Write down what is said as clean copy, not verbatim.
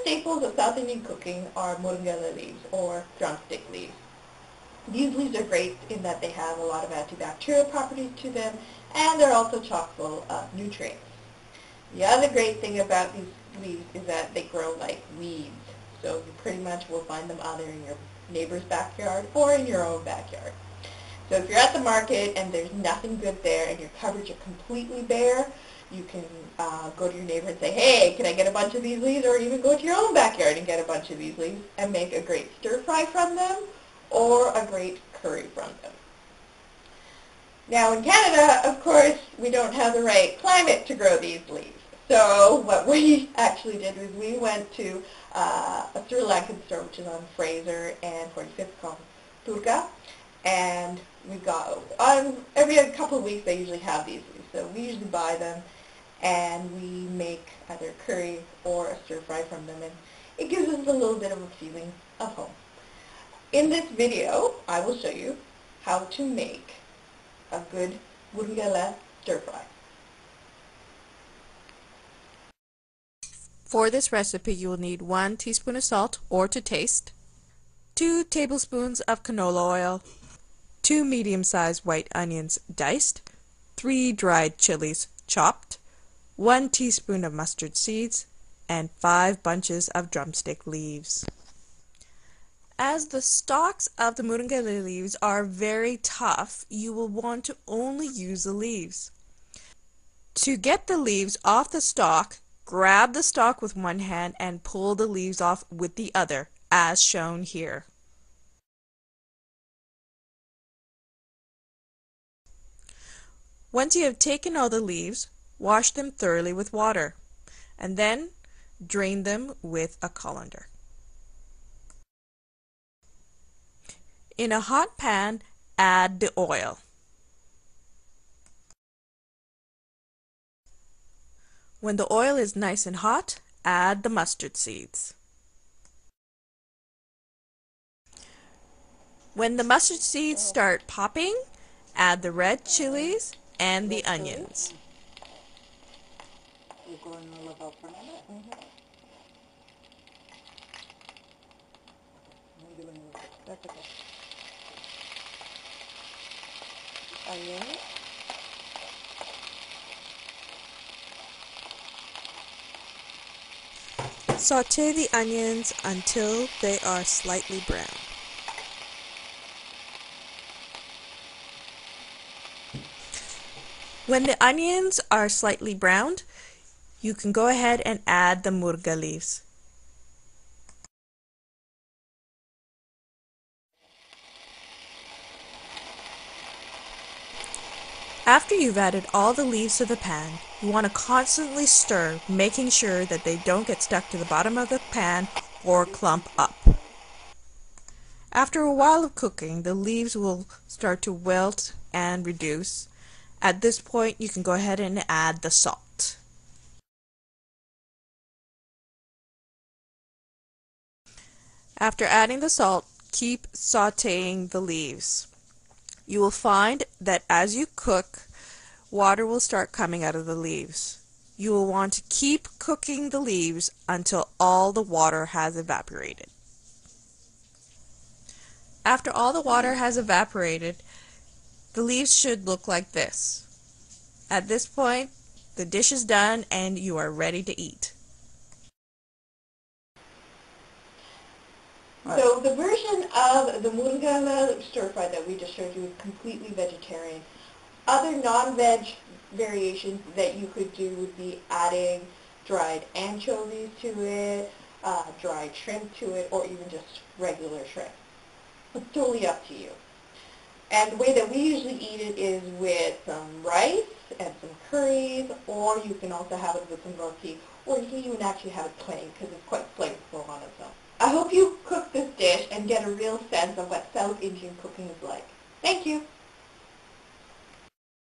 staples of South Indian cooking are Moringa leaves or drumstick leaves. These leaves are great in that they have a lot of antibacterial properties to them, and they're also chock full of nutrients. The other great thing about these leaves is that they grow like weeds, so you pretty much will find them either in your neighbor's backyard or in your own backyard. So if you're at the market and there's nothing good there and your cupboards are completely bare, you can go to your neighbor and say, hey, can I get a bunch of these leaves? Or even go to your own backyard and get a bunch of these leaves and make a great stir fry from them or a great curry from them. Now in Canada, of course, we don't have the right climate to grow these leaves. So what we actually did was we went to a Sri Lankan store, which is on Fraser and 45th, called Turga, and we got, every couple of weeks they usually have these leaves. So we usually buy them and we make either curry or a stir fry from them, and it gives us a little bit of a feeling of home. In this video, I will show you how to make a good Moringa stir fry. For this recipe, you will need 1 teaspoon of salt or to taste, 2 tablespoons of canola oil, 2 medium-sized white onions diced, 3 dried chilies chopped, 1 teaspoon of mustard seeds, and 5 bunches of drumstick leaves. As the stalks of the Moringa leaves are very tough, you will want to only use the leaves. To get the leaves off the stalk, grab the stalk with one hand and pull the leaves off with the other, as shown here. Once you have taken all the leaves, wash them thoroughly with water, and then drain them with a colander. In a hot pan, add the oil. When the oil is nice and hot, add the mustard seeds. When the mustard seeds start popping, add the red chilies and the onions. Sauté the onions until they are slightly brown. When the onions are slightly browned, you can go ahead and add the Moringa leaves. After you've added all the leaves to the pan, you want to constantly stir, making sure that they don't get stuck to the bottom of the pan or clump up. After a while of cooking, the leaves will start to wilt and reduce. At this point, you can go ahead and add the salt. After adding the salt, keep sautéing the leaves. You will find that as you cook, water will start coming out of the leaves. You will want to keep cooking the leaves until all the water has evaporated. After all the water has evaporated, the leaves should look like this. At this point, the dish is done and you are ready to eat. So the version of the Moringa stir fry that we just showed you is completely vegetarian. Other non-veg variations that you could do would be adding dried anchovies to it, dried shrimp to it, or even just regular shrimp. It's totally up to you. And the way that we usually eat it is with some rice and some curries, or you can also have it with some roti, or you can even actually have it plain because it's quite flavorful on its own. I hope you cook this dish and get a real sense of what South Indian cooking is like. Thank you.